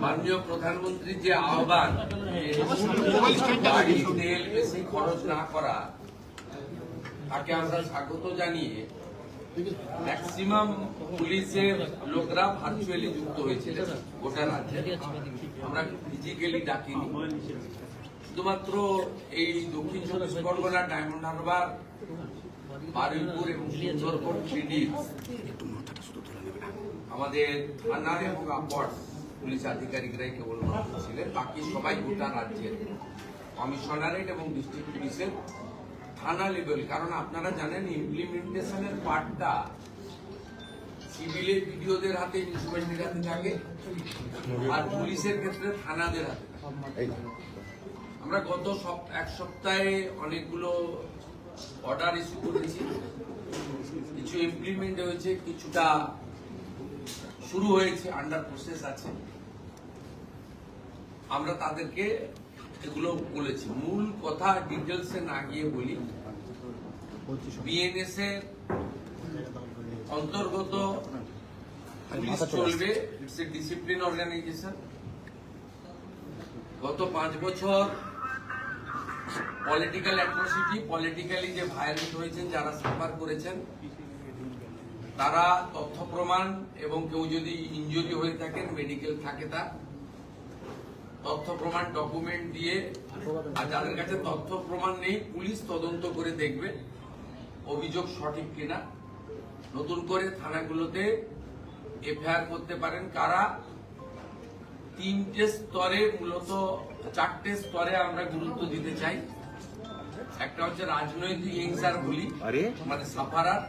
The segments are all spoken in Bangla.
মাননীয় প্রধানমন্ত্রীর যে আহ্বান গাড়ি তেল বেশি খরচ না করা, তাকে আমরা স্বাগত জানিয়ে ম্যাক্সিমাম পুলিশের লোকরা ভার্চুয়ালি যুক্ত হয়েছিল গোটা রাজ্যে। আমরা ফিজিক্যালি ডাকিনি, শুধুমাত্র এই দক্ষিণ চব্বিশ পরগনা, ডায়মন্ড হারবার, বারুইপুর এবং সুন্দরবন থ্রিডির আমাদের থানার এবং আপার পুলিশ আধিকারিকরাই কেবলমাত্র ছিলেন। বাকি সবাই গোটা রাজ্যের কমিশনারেট এবং ডিস্ট্রিক্ট পুলিশের থানা লেভেল। কারণ আপনারা জানেন ইমপ্লিমেন্টেশনের পার্টটা সিভিলের ভিডিওদের হাতে, মিউনিসিপ্যালিটির হাতে থাকে, আর পুলিশের ক্ষেত্রে থানাদের হাতে থাকে। আমরা গত এক সপ্তাহে অনেকগুলো অর্ডার ইস্যু করেছি, কিছু ইমপ্লিমেন্ট হয়েছে, কিছুটা শুরু হয়েছে, আন্ডার প্রসেস আছে। আমরা তাদেরকে এগুলো বলেছি। মূল কথা ডিটেলসে না গিয়ে বলি, বিএনএস এর অন্তর্গত পুলিশ চলবে, ইটস এ ডিসিপ্লিন অর্গানাইজেশন। গত 5 বছর পলিটিক্যাল অ্যাট্রোসিটি, পলিটিক্যালি যে ভায়োলেন্ট হয়েছেন, যারা সাফার করেছেন, তারা তথ্য প্রমাণ এবং কেউ যদি ইনজুরি হয়ে থাকেন, মেডিকেল থাকে, তার তথ্য প্রমাণ ডকুমেন্ট দিয়ে, আর যাদের কাছে তথ্য প্রমাণ নেই, পুলিশ তদন্ত করে দেখবে অভিযোগ সঠিক কিনা। নতুন করে থানাগুলোতে এফআইআর করতে পারেন। কারা 3টে স্তরে, মূলত 4টে স্তরে আমরা গুরুত্ব দিতে চাই। একটা হচ্ছে রাজনৈতিক হিংসার গুলি, মানে সাফারার।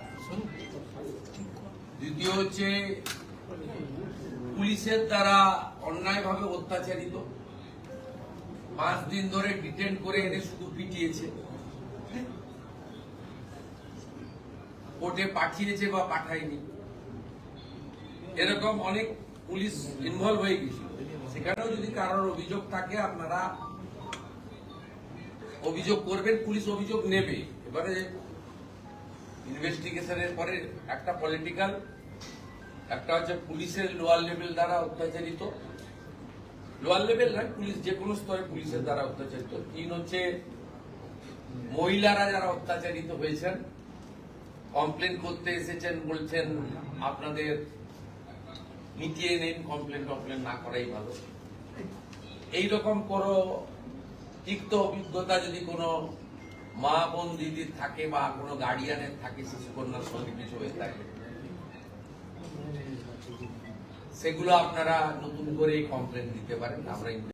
দ্বিতীয় হচ্ছে পুলিশের দ্বারা অন্যায়ভাবে অত্যাচারিত, 5 দিন ধরে ডিটেন করে এনে শুধু পিটিয়েছে, কোর্টে পাঠিয়েছে বা পাঠায়নি, এরকম অনেক পুলিশ ইনভলভ হয়ে গেছিল। সেখানেও যদি কারোর অভিযোগ থাকে, আপনারা অভিযোগ করবেন, পুলিশ অভিযোগ নেবে। এবারে ইনভেস্টিগেশনের পরে একটা পলিটিক্যাল, একটা হচ্ছে পুলিশের লোয়ার লেভেল দ্বারা অত্যাচারিত, লোয়ার লেভেল নয়, পুলিশ যে কোনো স্তরে পুলিশের দ্বারা অত্যাচারিত। 3 হচ্ছে মহিলারা যারা অত্যাচারিত হয়েছেন, কমপ্লেন করতে এসেছেন, বলছেন আপনাদের মিটিয়ে নেন, কমপ্লেন না করাই ভালো। এইরকম কোনো তিক্ত অভিজ্ঞতা যদি কোনো মা বোন দিদির থাকে বা কোনো গার্ডিয়ানের থাকে, শিশুকন্যার সঙ্গে কিছু হয়ে থাকে, সেগুলো আপনারা নতুন করে কমপ্লেন দিতে পারেন। আমরা